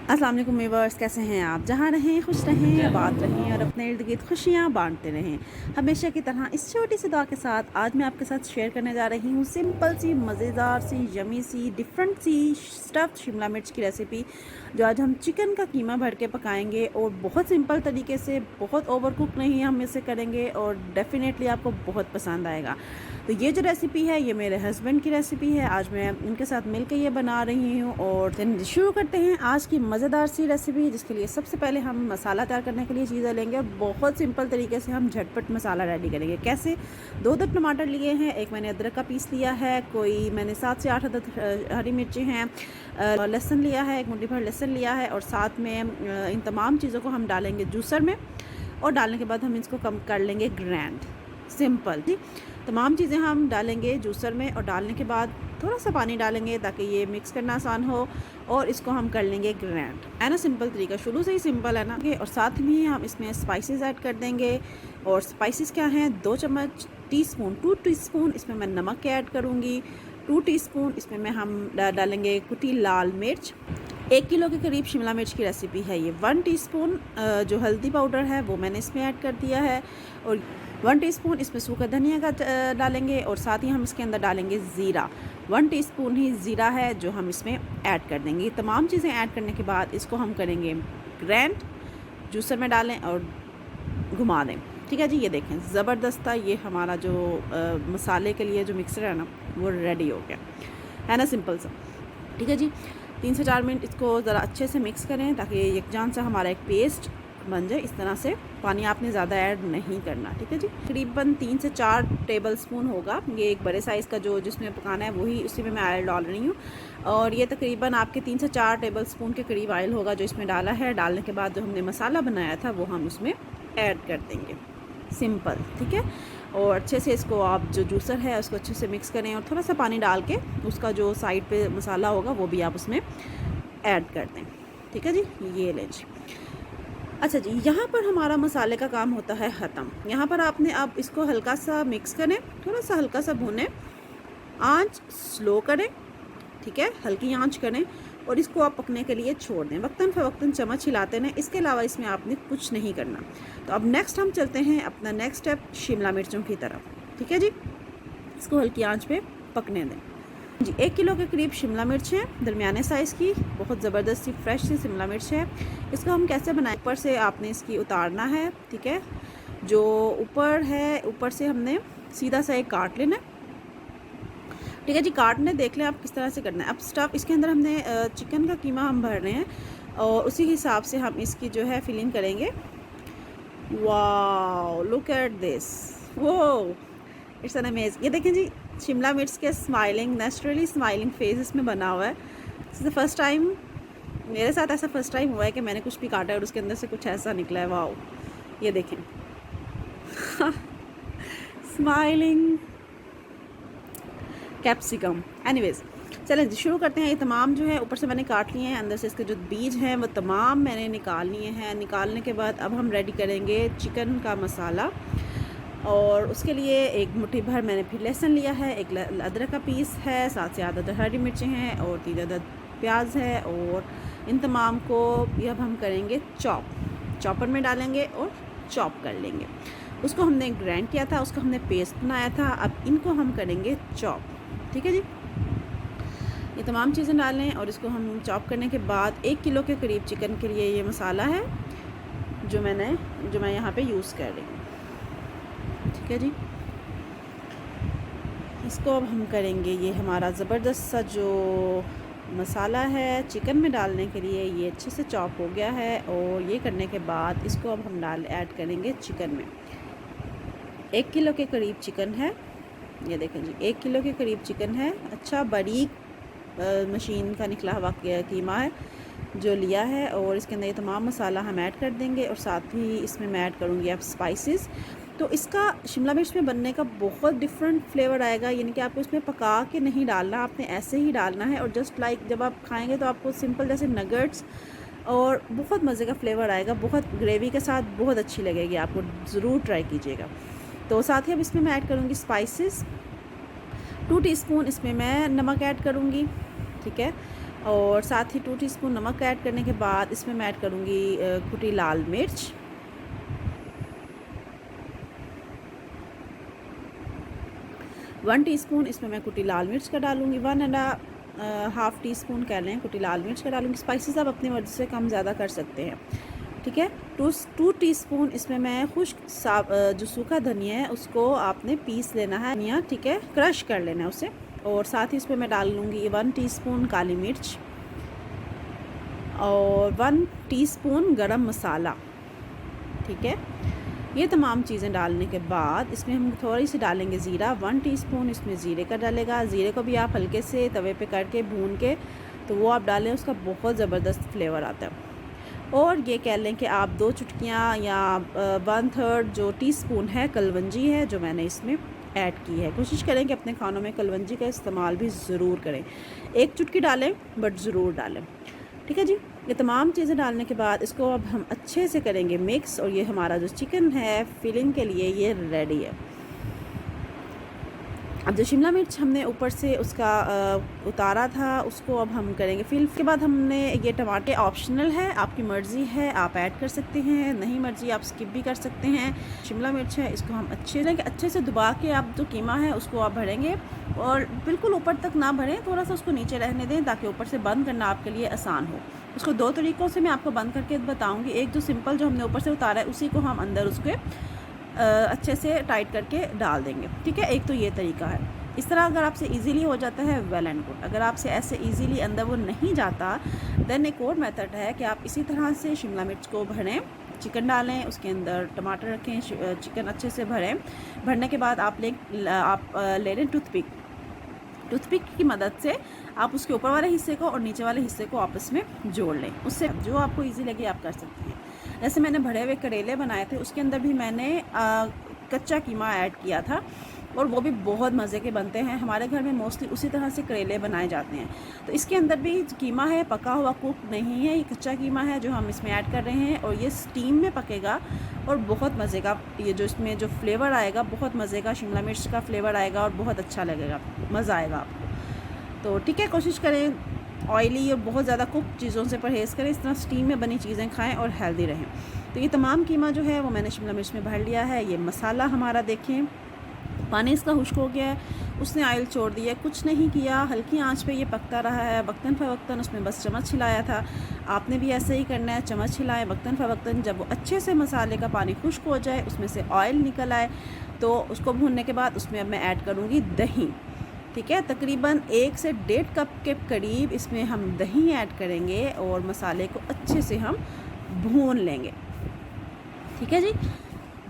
अस्सलाम वालेकुम व्यूअर्स, कैसे हैं आप? जहाँ रहें खुश रहें, आबाद रहें और अपने इर्द गिर्द खुशियाँ बांटते रहें। हमेशा की तरह इस छोटी सी दुआ के साथ आज मैं आपके साथ शेयर करने जा रही हूँ सिंपल सी, मज़ेदार सी, यमी सी, डिफरेंट सी स्टफ़्ड शिमला मिर्च की रेसिपी, जो आज हम चिकन का कीमा भर के पकाएंगे और बहुत सिंपल तरीके से, बहुत ओवर कुक नहीं हम इसे करेंगे और डेफ़िनेटली आपको बहुत पसंद आएगा। तो ये जो रेसिपी है ये मेरे हस्बैंड की रेसिपी है, आज मैं उनके साथ मिलकर ये बना रही हूँ। और शुरू करते हैं आज की मज़ेदार सी रेसिपी, जिसके लिए सबसे पहले हम मसाला तैयार करने के लिए चीज़ें लेंगे और बहुत सिंपल तरीके से हम झटपट मसाला रेडी करेंगे। कैसे? 2 टमाटर लिए हैं, एक मैंने अदरक का पीस लिया है, कोई मैंने 7 से 8 अदद हरी मिर्ची हैं, लहसुन लिया है, एक मुट्ठी भर लहसुन लिया है और साथ में इन तमाम चीज़ों को हम डालेंगे जूसर में और डालने के बाद हम इसको कम कर लेंगे ग्राइंड। सिंपल जी, तमाम चीज़ें हम डालेंगे जूसर में और डालने के बाद थोड़ा सा पानी डालेंगे ताकि ये मिक्स करना आसान हो और इसको हम कर लेंगे ग्राइंड। है ना, सिंपल तरीका, शुरू से ही सिंपल है ना। और साथ में हम इसमें स्पाइसेस ऐड कर देंगे। और स्पाइसेस क्या हैं? 2 टीस्पून इसमें मैं नमक ऐड करूँगी, 2 टीस्पून इसमें मैं हम डालेंगे कुटी लाल मिर्च। 1 किलो के करीब शिमला मिर्च की रेसिपी है ये। 1 टीस्पून जो हल्दी पाउडर है वो मैंने इसमें ऐड कर दिया है और 1 टीस्पून इसमें सूखा धनिया का डालेंगे और साथ ही हम इसके अंदर डालेंगे ज़ीरा। 1 टीस्पून ही ज़ीरा है जो हम इसमें ऐड कर देंगे। ये तमाम चीज़ें ऐड करने के बाद इसको हम करेंगे ग्राइंड, जूसर में डालें और घुमा दें। ठीक है जी, ये देखें ज़बरदस्त, ये हमारा जो मसाले के लिए जो मिक्सर है ना वो रेडी हो गया है ना, सिंपल सा। ठीक है जी, 3 से 4 मिनट इसको ज़रा अच्छे से मिक्स करें ताकि यकजान सा हमारा एक पेस्ट बन जाए। इस तरह से पानी आपने ज़्यादा ऐड नहीं करना। ठीक है जी, तकरीबन 3 से 4 टेबलस्पून होगा। ये एक बड़े साइज़ का जो जिसमें पकाना है वही उसी में मैं ऑयल डाल रही हूँ और ये तकरीबन आपके 3 से 4 टेबलस्पून के करीब ऑयल होगा जो इसमें डाला है। डालने के बाद जो हमने मसाला बनाया था वो हम उसमें ऐड कर देंगे। सिंपल, ठीक है। और अच्छे से इसको आप जो जूसर है उसको अच्छे से मिक्स करें और थोड़ा सा पानी डाल के उसका जो साइड पे मसाला होगा वो भी आप उसमें ऐड कर दें। ठीक है जी, ये लें जी। अच्छा जी, यहाँ पर हमारा मसाले का काम होता है ख़त्म। यहाँ पर आपने आप इसको हल्का सा मिक्स करें, थोड़ा सा हल्का सा भूनें, आंच स्लो करें, ठीक है, हल्की आंच करें और इसको आप पकने के लिए छोड़ दें। वक्तन फ़वक्तन चम्मच हिलाते रहें, इसके अलावा इसमें आपने कुछ नहीं करना। तो अब नेक्स्ट हम चलते हैं अपना नेक्स्ट स्टेप शिमला मिर्चों की तरफ। ठीक है जी, इसको हल्की आंच पे पकने दें जी। 1 किलो के करीब शिमला मिर्च है, दरमियाने साइज़ की, बहुत ज़बरदस्त सी फ्रेश सी शिमला मिर्च है। इसको हम कैसे बनाएं? ऊपर से आपने इसकी उतारना है, ठीक है, जो ऊपर है ऊपर से हमने सीधा सा एक काट लेना है। ठीक है जी, काटने देख लें आप किस तरह से करना है। अब स्टफ़ इसके अंदर हमने चिकन का कीमा हम भर रहे हैं और उसी हिसाब से हम इसकी जो है फिलिंग करेंगे। वाओ, लुक एट दिस, वो इट्स एन अमेजिंग। ये देखें जी, शिमला मिर्च के स्माइलिंग, नेचुरली स्माइलिंग फेस इसमें बना हुआ है। This is the first time मेरे साथ ऐसा फर्स्ट टाइम हुआ है कि मैंने कुछ भी काटा और उसके अंदर से कुछ ऐसा निकला है। वाओ, ये देखें स्माइलिंग कैप्सिकम। एनीवेज, चलें जी शुरू करते हैं। ये तमाम जो है ऊपर से मैंने काट लिए हैं, अंदर से इसके जो बीज हैं वो तमाम मैंने निकाल लिए हैं। निकालने के बाद अब हम रेडी करेंगे चिकन का मसाला और उसके लिए एक मुट्ठी भर मैंने फिर लहसुन लिया है, एक अदरक का पीस है, 7 से 8 अदद हरी मिर्चें हैं और 3 अदद प्याज है और इन तमाम को ये अब हम करेंगे चॉपर में डालेंगे और चॉप कर लेंगे। उसको हमने ग्राइंड किया था, उसका हमने पेस्ट बनाया था, अब इनको हम करेंगे चॉप। ठीक है जी, ये तमाम चीज़ें डालें और इसको हम चॉप करने के बाद 1 किलो के करीब चिकन के लिए ये मसाला है जो मैं यहाँ पे यूज़ कर रही हूँ। ठीक है जी, इसको अब हम करेंगे, ये हमारा ज़बरदस्त सा जो मसाला है चिकन में डालने के लिए ये अच्छे से चॉप हो गया है और ये करने के बाद इसको अब हम ऐड करेंगे चिकन में। 1 किलो के करीब चिकन है, ये देखें जी, 1 किलो के करीब चिकन है। अच्छा बारीक मशीन का निकला हुआ कीमा है जो लिया है और इसके अंदर ये तमाम मसाला हम ऐड कर देंगे और साथ ही इसमें मैं ऐड करूँगी अब स्पाइसेस। तो इसका शिमला मिर्च में बनने का बहुत डिफरेंट फ्लेवर आएगा, यानी कि आपको इसमें पका के नहीं डालना, आपने ऐसे ही डालना है और जस्ट लाइक जब आप खाएंगे तो आपको सिंपल जैसे नगेट्स और बहुत मज़े का फ्लेवर आएगा, बहुत ग्रेवी के साथ बहुत अच्छी लगेगी आपको, ज़रूर ट्राई कीजिएगा। तो साथ ही अब इसमें मैं ऐड करूँगी स्पाइसेस, 2 टीस्पून इसमें मैं नमक ऐड करूँगी, ठीक है, और साथ ही 2 टीस्पून नमक ऐड करने के बाद इसमें मैं ऐड करूँगी कुटी लाल मिर्च, 1 टीस्पून इसमें मैं कुटी लाल मिर्च का डालूँगी, 1.5 टीस्पून कह लें कुटी लाल मिर्च का डालूँगी। स्पाइसेस आप अपनी मर्ज़ी से कम ज़्यादा कर सकते हैं, ठीक है। 2 टीस्पून इसमें मैं खुश्क जो सूखा धनिया है उसको आपने पीस लेना है धनिया, ठीक है, क्रश कर लेना है उसे। और साथ ही इसमें मैं डाल लूँगी 1 टीस्पून काली मिर्च और 1 टीस्पून गरम मसाला, ठीक है। ये तमाम चीज़ें डालने के बाद इसमें हम थोड़ी सी डालेंगे ज़ीरा, 1 टीस्पून इसमें ज़ीरे का डालेगा। ज़ीरे को भी आप हल्के से तवे पे करके भून के तो वो आप डालें, उसका बहुत ज़बरदस्त फ्लेवर आता है। और ये कह लें कि आप 2 चुटकियाँ या 1/3 जो टीस्पून है कलवंजी है जो मैंने इसमें ऐड की है। कोशिश करें कि अपने खानों में कलवंजी का इस्तेमाल भी ज़रूर करें, 1 चुटकी डालें बट ज़रूर डालें, ठीक है जी। ये तमाम चीज़ें डालने के बाद इसको अब हम अच्छे से करेंगे मिक्स और ये हमारा जो चिकन है फिलिंग के लिए ये रेडी है। अब जो शिमला मिर्च हमने ऊपर से उसका उतारा था उसको अब हम करेंगे फिल के बाद हमने ये टमाटर ऑप्शनल है, आपकी मर्ज़ी है, आप ऐड कर सकते हैं, नहीं मर्ज़ी आप स्किप भी कर सकते हैं। शिमला मिर्च है इसको हम अच्छे से दबा के आप जो कीमा है उसको आप भरेंगे और बिल्कुल ऊपर तक ना भरें, थोड़ा सा उसको नीचे रहने दें ताकि ऊपर से बंद करना आपके लिए आसान हो। उसको 2 तरीक़ों से मैं आपको बंद करके बताऊँगी। एक जो सिंपल जो हमने ऊपर से उतारा है उसी को हम अंदर उसके अच्छे से टाइट करके डाल देंगे, ठीक है। एक तो ये तरीका है। इस तरह अगर आपसे इजीली हो जाता है वेल एंड गुड। अगर आपसे ऐसे इजीली अंदर वो नहीं जाता देन एक और मेथड है कि आप इसी तरह से शिमला मिर्च को भरें, चिकन डालें, उसके अंदर टमाटर रखें, चिकन अच्छे से भरें। भरने के बाद आप ले लें टूथपिक की मदद से आप उसके ऊपर वाले हिस्से को और नीचे वाले हिस्से को आपस में जोड़ लें। उससे जो आपको इजी लगे आप कर सकते हैं। जैसे मैंने भरे हुए करेले बनाए थे उसके अंदर भी मैंने कच्चा कीमा ऐड किया था और वो भी बहुत मज़े के बनते हैं। हमारे घर में मोस्टली उसी तरह से करेले बनाए जाते हैं। तो इसके अंदर भी कीमा है, पका हुआ कुक नहीं है, ये कच्चा कीमा है जो हम इसमें ऐड कर रहे हैं और ये स्टीम में पकेगा और बहुत मज़े का ये जो इसमें जो फ्लेवर आएगा बहुत मज़े का शिमला मिर्च का फ्लेवर आएगा और बहुत अच्छा लगेगा, मज़ा आएगा आपको। तो ठीक है, कोशिश करें ऑयली और बहुत ज़्यादा कुक चीज़ों से परहेज़ करें, इस तरह स्टीम में बनी चीज़ें खाएं और हेल्दी रहें। तो ये तमाम कीमा जो है वो मैंने शिमला मिर्च में भर लिया है। ये मसाला हमारा देखें पानी इसका खुश्क हो गया है, उसने ऑयल छोड़ दिया, कुछ नहीं किया, हल्की आंच पे ये पकता रहा है। वक्तन फ़वक्तन उसमें बस चम्मच हिलाया था, आपने भी ऐसे ही करना है, चम्मच हिलाएं वक्तन फ़वक्तन। जब वो अच्छे से मसाले का पानी खुश्क हो जाए, उसमें से ऑयल निकल आए तो उसको भूनने के बाद उसमें अब मैं ऐड करूँगी दही, ठीक है। तकरीबन 1 से 1.5 कप के करीब इसमें हम दही ऐड करेंगे और मसाले को अच्छे से हम भून लेंगे, ठीक है जी।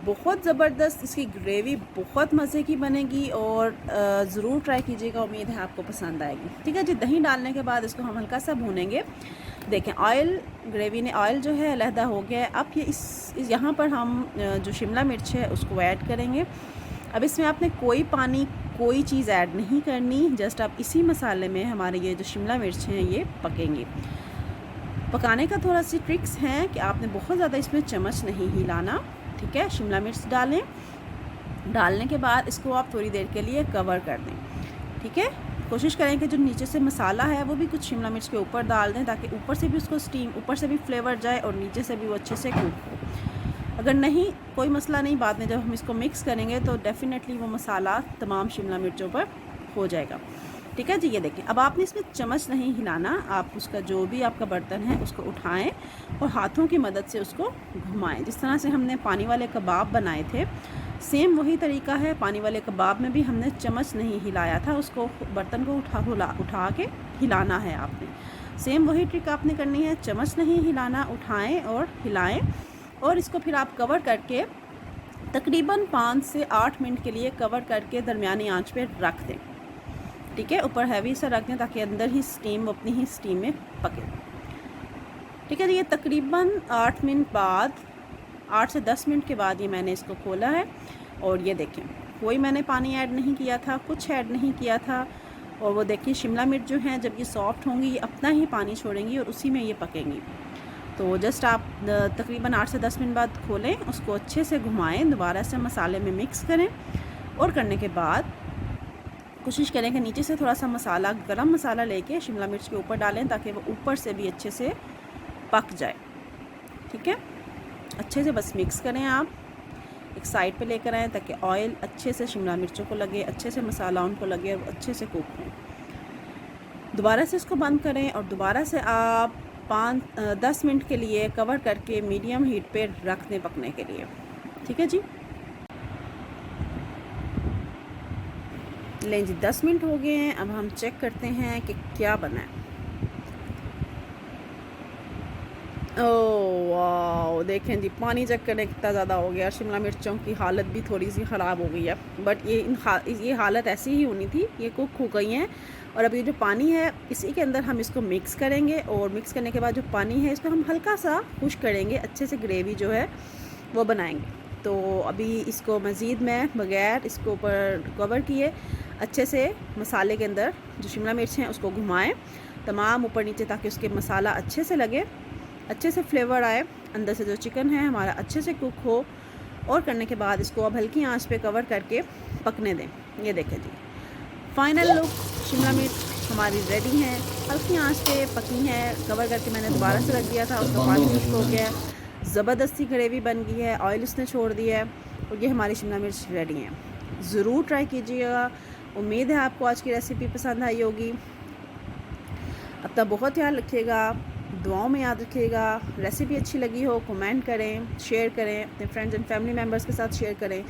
बहुत ज़बरदस्त इसकी ग्रेवी बहुत मज़े की बनेगी और ज़रूर ट्राई कीजिएगा, उम्मीद है आपको पसंद आएगी, ठीक है जी। दही डालने के बाद इसको हम हल्का सा भूनेंगे। देखें ग्रेवी ने ऑयल जो है अलहदा हो गया है। अब ये यहाँ पर हम जो शिमला मिर्च है उसको ऐड करेंगे। अब इसमें आपने कोई पानी कोई चीज़ ऐड नहीं करनी, जस्ट आप इसी मसाले में हमारे ये जो शिमला मिर्च हैं ये पकेंगी। पकाने का थोड़ा सी ट्रिक्स हैं कि आपने बहुत ज़्यादा इसमें चम्मच नहीं हिलाना, ठीक है। शिमला मिर्च डालें, डालने के बाद इसको आप थोड़ी देर के लिए कवर कर दें, ठीक है। कोशिश करें कि जो नीचे से मसाला है वो भी कुछ शिमला मिर्च के ऊपर डाल दें ताकि ऊपर से भी उसको स्टीम, ऊपर से भी फ्लेवर जाए और नीचे से भी वो अच्छे से कुक हो। अगर नहीं कोई मसला नहीं, बाद में जब हम इसको मिक्स करेंगे तो डेफ़िनेटली वो मसाला तमाम शिमला मिर्चों पर हो जाएगा, ठीक है जी। ये देखिए अब आपने इसमें चम्मच नहीं हिलाना, आप उसका जो भी आपका बर्तन है उसको उठाएं और हाथों की मदद से उसको घुमाएं। जिस तरह से हमने पानी वाले कबाब बनाए थे सेम वही तरीका है। पानी वाले कबाब में भी हमने चम्मच नहीं हिलाया था, उसको बर्तन को उठा के हिलाना है आपने। सेम वही ट्रिक आपने करनी है, चम्मच नहीं हिलाना, उठाएँ और हिलाएँ और इसको फिर आप कवर करके तकरीबन 5 से 8 मिनट के लिए कवर करके दरमियानी आंच पे रख दें, ठीक है। ऊपर हैवी सा रख दें ताकि अंदर ही स्टीम अपनी ही स्टीम में पके, ठीक है। ये तकरीबन 8 मिनट बाद 8 से 10 मिनट के बाद ये मैंने इसको खोला है और ये देखें कोई मैंने पानी ऐड नहीं किया था, कुछ ऐड नहीं किया था। और वो देखिए शिमला मिर्च जो हैं जब ये सॉफ्ट होंगी ये अपना ही पानी छोड़ेंगी और उसी में ये पकेंगी। तो जस्ट आप तकरीबन 8 से 10 मिनट बाद खोलें, उसको अच्छे से घुमाएं, दोबारा से मसाले में मिक्स करें और करने के बाद कोशिश करें कि नीचे से थोड़ा सा मसाला, गरम मसाला लेके शिमला मिर्च के ऊपर डालें ताकि वो ऊपर से भी अच्छे से पक जाए। ठीक है, अच्छे से बस मिक्स करें आप, एक साइड पे लेकर आएँ ताकि ऑयल अच्छे से शिमला मिर्चों को लगे, अच्छे से मसाला उनको लगे और अच्छे से कुक हों। दोबारा से इसको बंद करें और दोबारा से आप 10 मिनट के लिए कवर करके मीडियम हीट पे रख दें पकने के लिए। ठीक है जी, लें जी 10 मिनट हो गए हैं। अब हम चेक करते हैं कि क्या बना है। ओह वाह, देखें जी पानी चेक करें कितना ज़्यादा हो गया। शिमला मिर्चों की हालत भी थोड़ी सी ख़राब हो गई है, बट ये हालत ऐसी ही होनी थी। ये कुक हो गई हैं और अभी जो पानी है इसी के अंदर हम इसको मिक्स करेंगे और मिक्स करने के बाद जो पानी है इसको हम हल्का सा खुश करेंगे, अच्छे से ग्रेवी जो है वो बनाएंगे। तो अभी इसको मज़ीद मैं बग़ैर इसको ऊपर कवर किए अच्छे से मसाले के अंदर जो शिमला मिर्च हैं उसको घुमाएं तमाम ऊपर नीचे, ताकि उसके मसाला अच्छे से लगे, अच्छे से फ्लेवर आए, अंदर से जो चिकन है हमारा अच्छे से कुक हो। और करने के बाद इसको अब हल्की आंच पे कवर करके पकने दें। ये देखें जी फाइनल लुक, शिमला मिर्च हमारी रेडी हैं, हल्की आंच पे पकी हैं। कवर करके मैंने दोबारा से रख दिया था, उसका पानी खुश्क हो गया, ज़बरदस्ती ग्रेवी बन गई है, ऑयल उसने छोड़ दिया है और ये हमारी शिमला मिर्च रेडी हैं। ज़रूर ट्राई कीजिएगा। उम्मीद है आपको आज की रेसिपी पसंद आई होगी। अपना बहुत ख्याल रखिएगा, दुआओं में याद रखिएगा। रेसिपी अच्छी लगी हो कमेंट करें, शेयर करें, अपने फ्रेंड्स एंड फैमिली मेम्बर्स के साथ शेयर करें।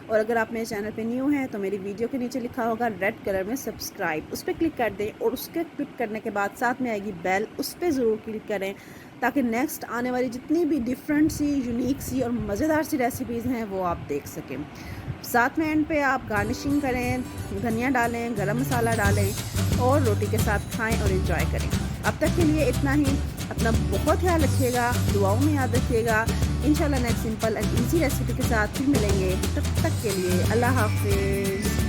और अगर आप मेरे चैनल पे न्यू हैं तो मेरी वीडियो के नीचे लिखा होगा रेड कलर में सब्सक्राइब, उस पर क्लिक कर दें और उसके क्लिक करने के बाद साथ में आएगी बेल, उस पर ज़रूर क्लिक करें ताकि नेक्स्ट आने वाली जितनी भी डिफरेंट सी, यूनिक सी और मज़ेदार सी रेसिपीज़ हैं वो आप देख सकें। साथ में एंड पे आप गार्निशिंग करें, धनिया डालें, गरम मसाला डालें और रोटी के साथ खाएं और एंजॉय करें। अब तक के लिए इतना ही। अपना बहुत ख्याल रखिएगा, दुआओं में याद रखिएगा। इंशाल्लाह next simple and easy recipe के साथ फिर मिलेंगे। तब तक के लिए अल्लाह हाफिज़।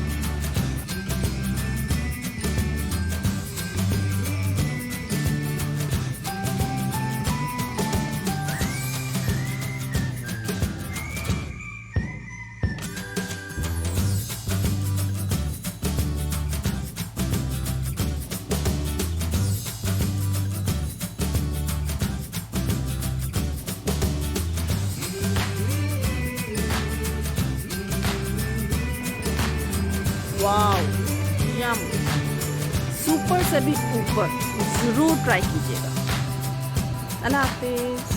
वाओ, यम, सुपर से भी ऊपर, ज़रूर ट्राई कीजिएगा। अल्लाह हाफिज़।